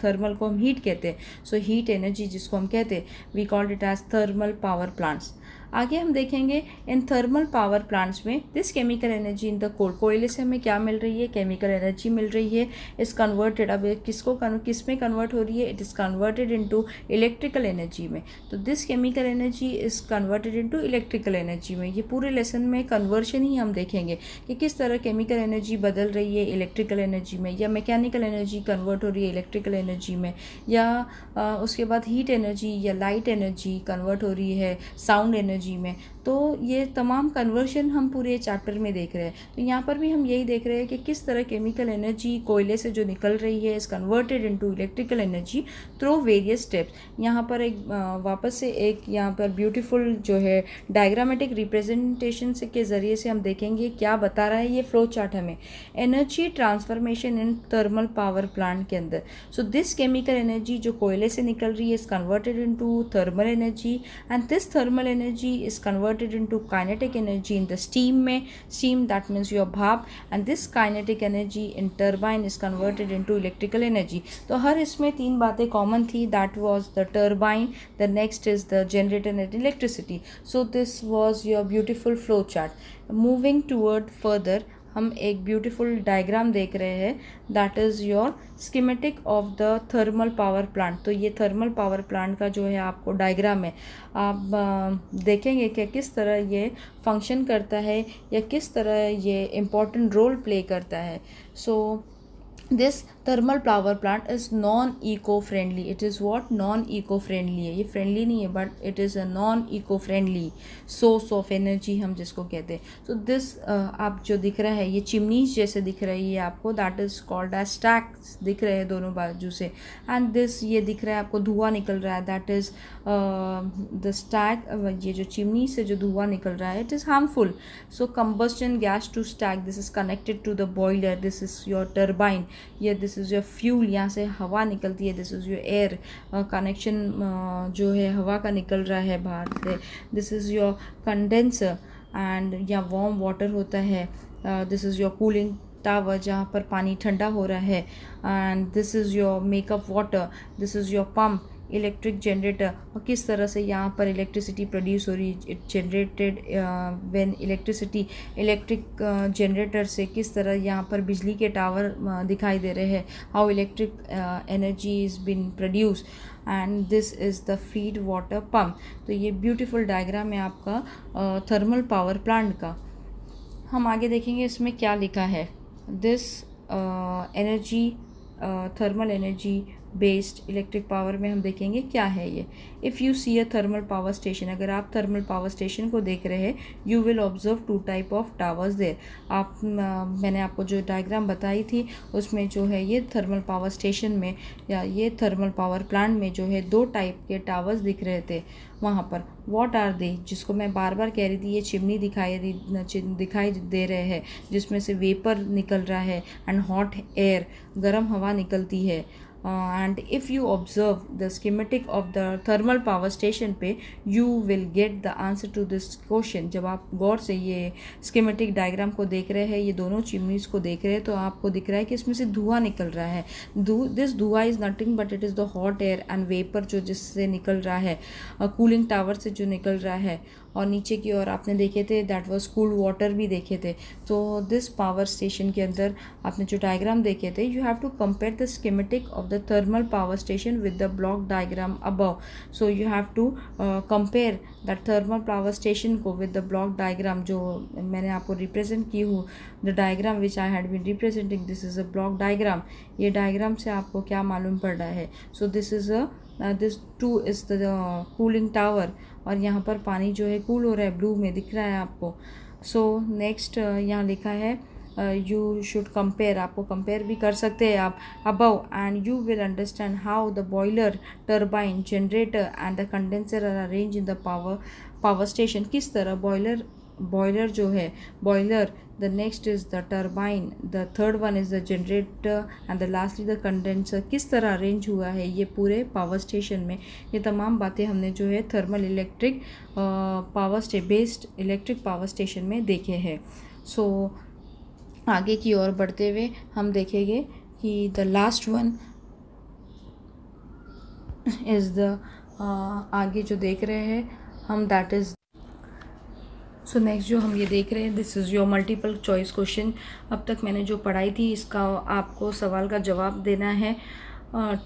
थर्मल को हम हीट कहते हैं। सो हीट एनर्जी जिसको हम कहते हैं, we called it as thermal power plants. आगे हम देखेंगे इन थर्मल पावर प्लांट्स में this chemical energy in the coal, कोयले से हमें क्या मिल रही है, केमिकल एनर्जी मिल रही है। इस कन्वर्टेड, अब किस में कन्वर्ट हो रही है, it is converted into electrical energy में। तो this chemical energy is converted into electrical energy में। ये पूरे लेसन में कन्वर्शन ही हम देखेंगे कि किस तरह केमिकल एनर्जी बदल रही है इलेक्ट्रिकल एनर्जी में, या मैकेनिकल एनर्जी कन्वर्ट हो रही है इलेक्ट्रिकल एनर्जी में, या उसके बाद हीट एनर्जी या लाइट एनर्जी कन्वर्ट हो रही है साउंड एनर्जी में। तो ये तमाम कन्वर्शन हम पूरे चैप्टर में देख रहे हैं। तो यहाँ पर भी हम यही देख रहे हैं कि किस तरह केमिकल एनर्जी कोयले से जो निकल रही है is converted into electrical energy through various steps. यहाँ पर एक वापस से एक यहाँ पर ब्यूटीफुल जो है डायग्रामेटिक रिप्रेजेंटेशन से के ज़रिए से हम देखेंगे क्या बता रहा है ये फ्लो चार्ट हमें, energy transformation in thermal power plant के अंदर। सो दिस केमिकल एनर्जी जो कोयले से निकल रही है is converted into thermal energy, and this thermal energy is converted into kinetic energy in the steam में, steam that means your भाप, and this kinetic energy in turbine is converted into electrical energy। तो हर इसमें 3 बातें common थी, that was the turbine, the next is the generator and electricity। So this was your beautiful flow chart। Moving toward further, हम एक beautiful diagram देख रहे हैं, that is your schematic of the thermal power plant. तो ये thermal power plant का जो है आपको डायग्राम है, आप देखेंगे कि किस तरह ये फंक्शन करता है या किस तरह ये इम्पोर्टेंट रोल प्ले करता है। So this thermal power plant is non eco friendly. It is what, non eco friendly है। ये फ्रेंडली नहीं है but it is a non eco friendly source of energy हम जिसको कहते हैं। सो दिस आप जो दिख रहा है ये चिमनीज जैसे दिख रही है आपको, that is called as stacks दिख रहे हैं दोनों बाजू से। एंड दिस ये दिख रहा है आपको धुआं निकल रहा है, दैट इज़ द स्टैक। ये जो चिमनी से जो धुआं निकल रहा है it is harmful. So combustion gas to stack, this is connected to the boiler, this is your turbine, ये दिस इज़ योर फ्यूल, यहाँ से हवा निकलती है, this is your air connection जो है हवा का निकल रहा है बाहर से, this is your condenser, and या वार्म वाटर होता है, this is your cooling tower जहाँ पर पानी ठंडा हो रहा है, and this is your makeup water, this is your pump, electric generator. और किस तरह से यहाँ पर इलेक्ट्रिसिटी प्रोड्यूस हो रही है, it generated when electricity, electric generator से किस तरह यहाँ पर बिजली के टावर दिखाई दे रहे हैं, how electric energy is been produce, and this is the feed water pump. तो ये ब्यूटीफुल डायग्राम है आपका थर्मल पावर प्लांट का। हम आगे देखेंगे इसमें क्या लिखा है, this energy, thermal energy based electric power में हम देखेंगे क्या है ये। If you see a thermal power station, अगर आप थर्मल पावर स्टेशन को देख रहे हैं, you will observe two type of towers there. मैंने आपको जो डायग्राम बताई थी उसमें जो है ये थर्मल पावर स्टेशन में या ये थर्मल पावर प्लांट में जो है 2 टाइप के टावर्स दिख रहे थे वहाँ पर। व्हाट आर दे, जिसको मैं बार बार कह रही थी, ये चिमनी दिखाई दे रहे हैं जिसमें से वेपर निकल रहा है एंड हॉट एयर, गर्म हवा निकलती है। And if you observe the schematic of the thermal power station पे, you will get the answer to this question. जब आप गौर से ये स्कीमेटिक डायग्राम को देख रहे हैं, ये दोनों चिमनीज को देख रहे हैं, तो आपको दिख रहा है कि इसमें से धुआं निकल रहा है। दिस धुआं is nothing but it is the hot air and vapour जो जिससे निकल रहा है, कूलिंग टावर से जो निकल रहा है। और नीचे की ओर आपने देखे थे दैट वाज कूल्ड वाटर भी देखे थे। तो दिस पावर स्टेशन के अंदर आपने जो डायग्राम देखे थे, you have to compare the schematic of the thermal power station with the block diagram above. So you have to compare that thermal power station को विद द ब्लॉक डायग्राम जो मैंने आपको रिप्रेजेंट की हूँ, the diagram which I had been representing, this is a block diagram. ये diagram से आपको क्या मालूम पड़ रहा है? So this 2 is the cooling tower, और यहाँ पर पानी जो है कूल हो रहा है, ब्लू में दिख रहा है आपको। सो नेक्स्ट यहाँ लिखा है यू शुड कंपेयर, आपको कंपेयर भी कर सकते हैं आप above, and you will understand how the boiler, turbine, generator and the condenser are arrange in the power station. किस तरह बॉयलर जो है, boiler, the next is the turbine, the third one is the generator and the lastly the condenser, किस तरह arrange हुआ है ये पूरे पावर स्टेशन में। ये तमाम बातें हमने जो है thermal electric based electric power station में देखे हैं। सो आगे की ओर बढ़ते हुए हम देखेंगे कि the last one is the आगे जो देख रहे हैं हम, दैट इज़ सो नेक्स्ट जो हम ये देख रहे हैं, this is your multiple choice question. अब तक मैंने जो पढ़ाई थी इसका आपको सवाल का जवाब देना है।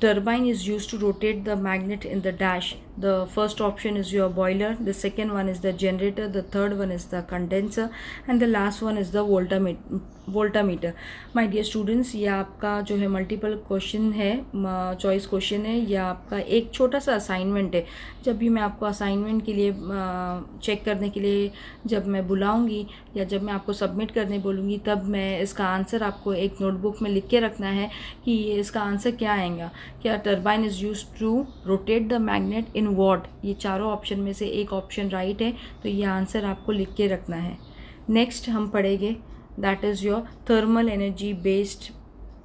Turbine is use to rotate the magnet in the dash. The first option is your boiler, the second one is the generator, the third one is the condenser and the last one is the voltameter. My dear students, ये आपका जो है multiple question है, choice question है, या आपका एक छोटा सा असाइनमेंट है। जब भी मैं आपको असाइनमेंट के लिए चेक करने के लिए जब मैं बुलाऊंगी या जब मैं आपको सबमिट करने बोलूँगी, तब मैं इसका आंसर आपको एक नोटबुक में लिख के रखना है कि इसका आंसर क्या आएगा। क्या turbine is use to rotate the magnet in what, ये चारों ऑप्शन में से एक ऑप्शन राइट है, तो ये आंसर आपको लिख के रखना है। नेक्स्ट हम पढ़ेंगे that is your thermal energy based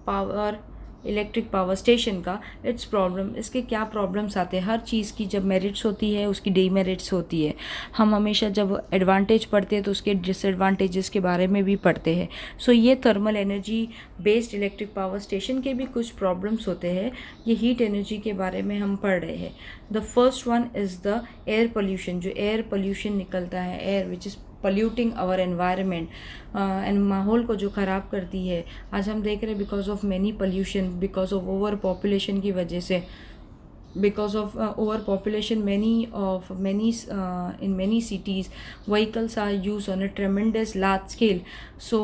power electric power station का इट्स प्रॉब्लम। इसके क्या प्रॉब्लम्स आते हैं? हर चीज़ की जब मेरिट्स होती है उसकी डीमेरिट्स होती है। हम हमेशा जब एडवांटेज पढ़ते हैं तो उसके डिसएडवांटेजेस के बारे में भी पढ़ते हैं। सो ये thermal energy based electric power station के भी कुछ प्रॉब्लम्स होते हैं। ये हीट एनर्जी के बारे में हम पढ़ रहे हैं। The first one is the air pollution. जो एयर पोल्यूशन निकलता है, air which is polluting our environment and माहौल को जो ख़राब करती है। आज हम देख रहे हैं because of many pollution, because of over population की वजह से, because of overpopulation, in many cities vehicles are used on a tremendous large scale, so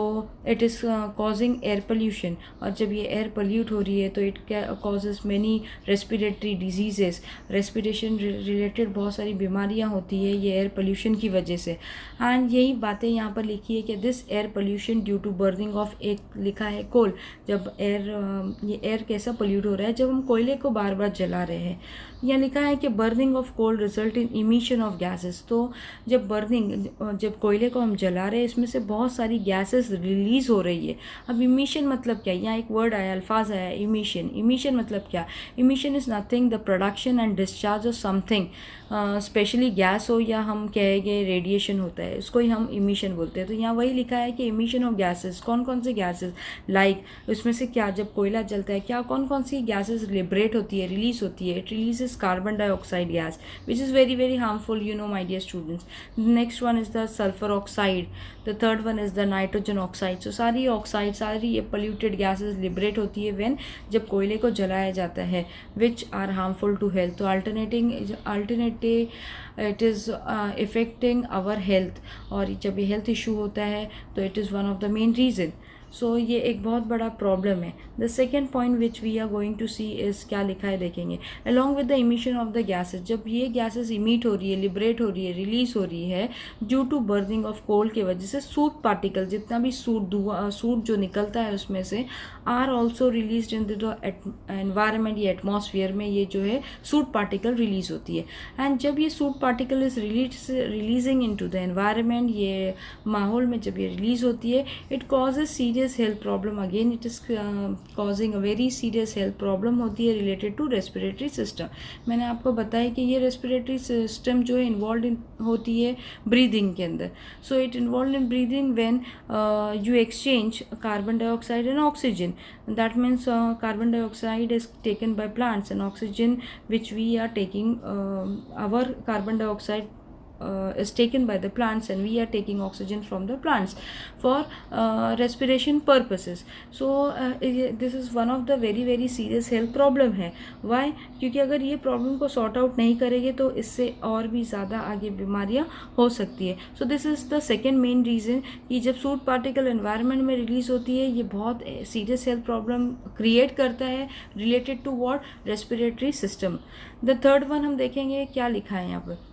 it is causing air pollution। और जब ये air pollute हो रही है तो it causes many respiratory diseases, respiration related बहुत सारी बीमारियाँ होती है ये air pollution की वजह से। एंड यही बातें यहाँ पर लिखी है कि this air pollution due to burning of, एक लिखा है कोल। जब ये एयर कैसा पोल्यूट हो रहा है? जब हम कोयले को बार बार जला रहे हैं। यहाँ लिखा है कि burning of coal result in emission of gases. तो जब जब कोयले को हम जला रहे हैं, इसमें से बहुत सारी गैसेस रिलीज हो रही है। अब इमिशन मतलब क्या? यहाँ एक वर्ड आया, अल्फाज आया, इमिशन। इमिशन मतलब क्या? Emission is nothing the production and discharge of something, specially gas हो या हम कहेंगे रेडिएशन होता है, इसको ही हम इमिशन बोलते हैं। तो यहाँ वही लिखा है कि इमिशन ऑफ गैसेस, कौन कौन से गैसेस, लाइक उसमें से क्या, जब कोयला जलता है क्या कौन कौन सी गैसेस लिबरेट होती है, रिलीज होती है? It release carbon dioxide gas, which is very very harmful, you know my dear students. The next one is the sulfur oxide, the third one is the nitrogen oxide. So सारी oxide, सारी ये polluted gases liberate होती है when जब कोयले को जलाया जाता है, which are harmful to health. तो alternative it is affecting our health, और जब ये health issue होता है तो it is one of the main reason. सो ये एक बहुत बड़ा प्रॉब्लम है। The second point which we are going to see is, क्या लिखा है देखेंगे, along with the emission of the gases, जब ये गैसेज इमिट हो रही है, लिबरेट हो रही है, रिलीज हो रही है due to burning of coal की वजह से, सूट पार्टिकल, जितना भी सूट जो निकलता है उसमें से, are also release in the environment, ये एटमॉस्फेयर में ये जो है सूट पार्टिकल रिलीज होती है। एंड जब ये soot particle is releasing into the environment, ये माहौल में जब ये रिलीज होती है, it causes serious health problem, again it is causing a very serious health problem होती है रिलेटेड टू रेस्पिरेटरी सिस्टम। मैंने आपको बताया कि ये रेस्पिरेटरी सिस्टम जो है इन्वॉल्व होती है ब्रीदिंग के अंदर। So it involve in breathing when you exchange carbon dioxide and oxygen. That means carbon dioxide is taken by plants and oxygen which we are taking, our carbon dioxide is taken by the plants and we are taking oxygen from the plants for respiration purposes. So this is one of the very very serious health problem है। why? क्योंकि अगर ये problem को sort out नहीं करेंगे तो इससे और भी ज़्यादा आगे बीमारियाँ हो सकती है। So this is the second main reason कि जब सूट पार्टिकल एनवायरनमेंट में रिलीज़ होती है, ये बहुत सीरियस हेल्थ प्रॉब्लम क्रिएट करता है related to what, respiratory system. The third one हम देखेंगे क्या लिखा है यहाँ पर,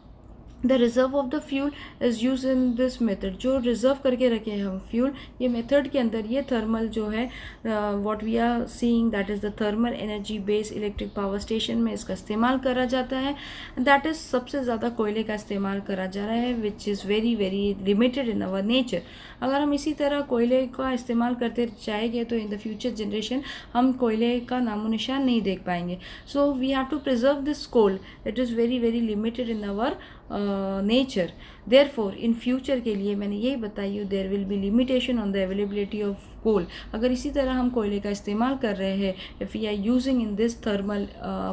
the reserve of the fuel is use in this method, जो रिजर्व करके रखे हैं हम फ्यूल, ये मेथड के अंदर ये थर्मल जो है what we are seeing that is the thermal energy based electric power station में इसका इस्तेमाल करा जाता है। दैट इज़ सबसे ज़्यादा कोयले का इस्तेमाल करा जा रहा है which is very very limited in our nature. अगर हम इसी तरह कोयले का इस्तेमाल करते जाएंगे तो इन द फ्यूचर जनरेशन हम कोयले का नामो निशान नहीं देख पाएंगे। So we have to preserve this coal, it is very very limited in our nature. Therefore in future के लिए मैंने यही बताई, there will be limitation on the availability of coal. अगर इसी तरह हम कोयले का इस्तेमाल कर रहे हैं, if we are using in this thermal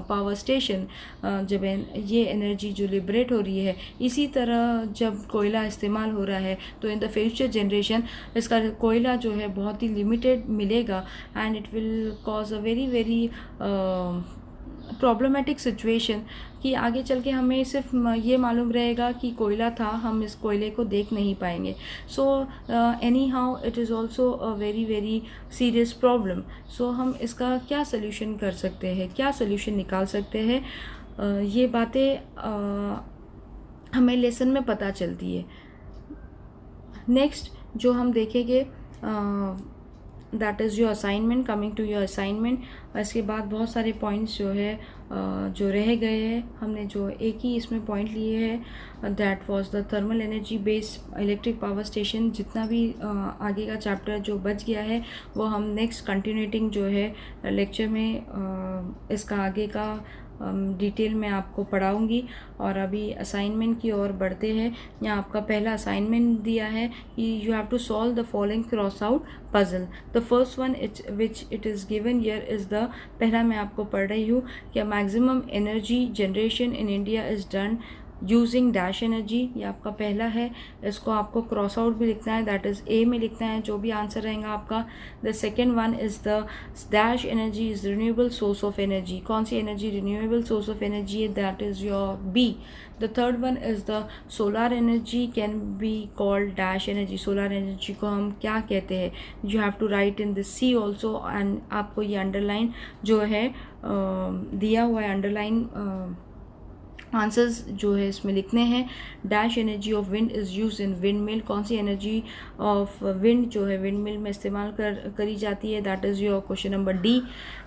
power station, जब ये एनर्जी जो लिबरेट हो रही है, इसी तरह जब कोयला इस्तेमाल हो रहा है तो इन द फ्यूचर जनरेशन इसका कोयला जो है बहुत ही लिमिटेड मिलेगा and it will cause a very very problematic situation कि आगे चल के हमें सिर्फ ये मालूम रहेगा कि कोयला था, हम इस कोयले को देख नहीं पाएंगे। So any how it is also a very very serious problem. So हम इसका क्या सल्यूशन कर सकते हैं, क्या सल्यूशन निकाल सकते हैं, ये बातें हमें लेसन में पता चलती है। नेक्स्ट जो हम देखेंगे that is your assignment, coming to your assignment. इसके बाद बहुत सारे पॉइंट्स जो है जो रह गए हैं, हमने जो एक ही इसमें पॉइंट लिए हैं, that was the thermal energy based electric power station. जितना भी आगे का चैप्टर जो बच गया है वो हम नेक्स्ट कंटिन्यूटिंग जो है लेक्चर में इसका आगे का डिटेल में आपको पढ़ाऊंगी। और अभी असाइनमेंट की ओर बढ़ते हैं। यहाँ आपका पहला असाइनमेंट दिया है कि you have to solve the following cross out puzzle. The first one which it is given here is the, पहला मैं आपको पढ़ रही हूँ कि maximum energy generation in India is done using dash energy. ये आपका पहला है, इसको आपको क्रॉस आउट भी लिखना है, दैट इज़ ए में लिखना है जो भी आंसर रहेगा आपका। The second one is the dash energy is renewable source of energy. कौन सी energy renewable source of energy है, that is your B. The third one is the solar energy can be called dash energy. Solar energy को हम क्या कहते हैं, you have to write in this C also. And आपको ये underline जो है दिया हुआ है, अंडरलाइन आंसर्स जो है इसमें लिखने हैं। Dash energy of wind is use in wind mill. कौन सी एनर्जी ऑफ विंड जो है विंड मिल में इस्तेमाल करी जाती है, that is your question number D.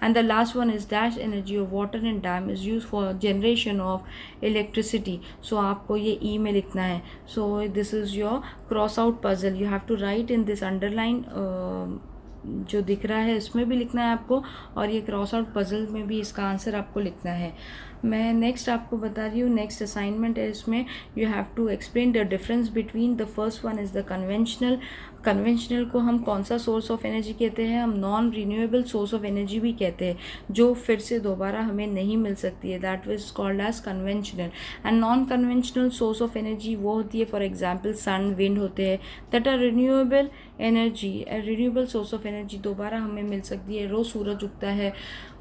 And the last one is dash energy of water in dam is use for generation of electricity. So आपको ये ई में लिखना है। So this is your cross out puzzle, you have to write in this underline जो दिख रहा है इसमें भी लिखना है आपको, और ये क्रॉस आउट पजल में भी इसका आंसर आपको लिखना है। मैं नेक्स्ट आपको बता रही हूँ, नेक्स्ट असाइनमेंट है इसमें you have to explain the difference between the first one is the conventional. Conventional को हम कौन सा सोर्स ऑफ एनर्जी कहते हैं, हम non renewable source of energy भी कहते हैं, जो फिर से दोबारा हमें नहीं मिल सकती है, that is called as conventional. And non conventional source of energy वो होती है, फॉर एग्जाम्पल सन विंड होते हैं, that are renewable energy. Renewable source of energy दोबारा हमें मिल सकती है, रोज़ सूरज उगता है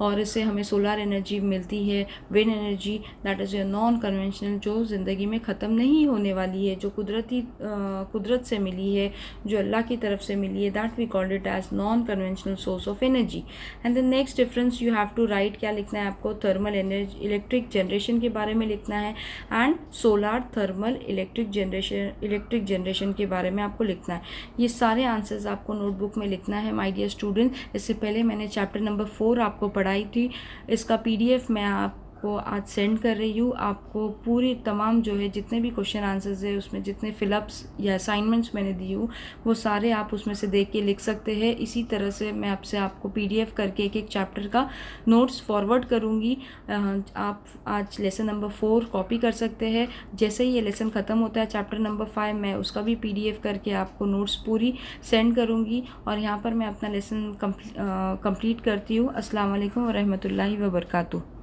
और इससे हमें सोलर एनर्जी मिलती है। Wind energy that is a non conventional, जो ज़िंदगी में ख़त्म नहीं होने वाली है, जो कुदरत से मिली है, जो अल्लाह अल्लाह की तरफ से मिली है, that we called it as non conventional source of energy. And the next difference you have to write, क्या लिखना है आपको, थर्मल एनर्जी इलेक्ट्रिक जनरेशन के बारे में लिखना है and solar thermal electric generation के बारे में आपको लिखना है। ये सारे आंसर्स आपको नोटबुक में लिखना है माय डियर स्टूडेंट। इससे पहले मैंने चैप्टर नंबर 4 आपको पढ़ाई थी, इसका PDF मैं आपको आज सेंड कर रही हूँ। आपको पूरी तमाम जो है जितने भी क्वेश्चन आंसर्स है उसमें जितने फिलअप्स या असाइनमेंट्स मैंने दी हूँ वो सारे आप उसमें से देख के लिख सकते हैं। इसी तरह से मैं आपसे आपको PDF करके एक एक चैप्टर का नोट्स फॉरवर्ड करूँगी। आप आज लेसन नंबर 4 कॉपी कर सकते हैं। जैसे ही ये लेसन ख़त्म होता है चैप्टर नंबर 5 मैं उसका भी PDF करके आपको नोट्स पूरी सेंड करूँगी। और यहाँ पर मैं अपना लेसन कंप्लीट करती हूँ। अस्सलाम वालेकुम व रहमतुल्लाहि व बरकातुहू।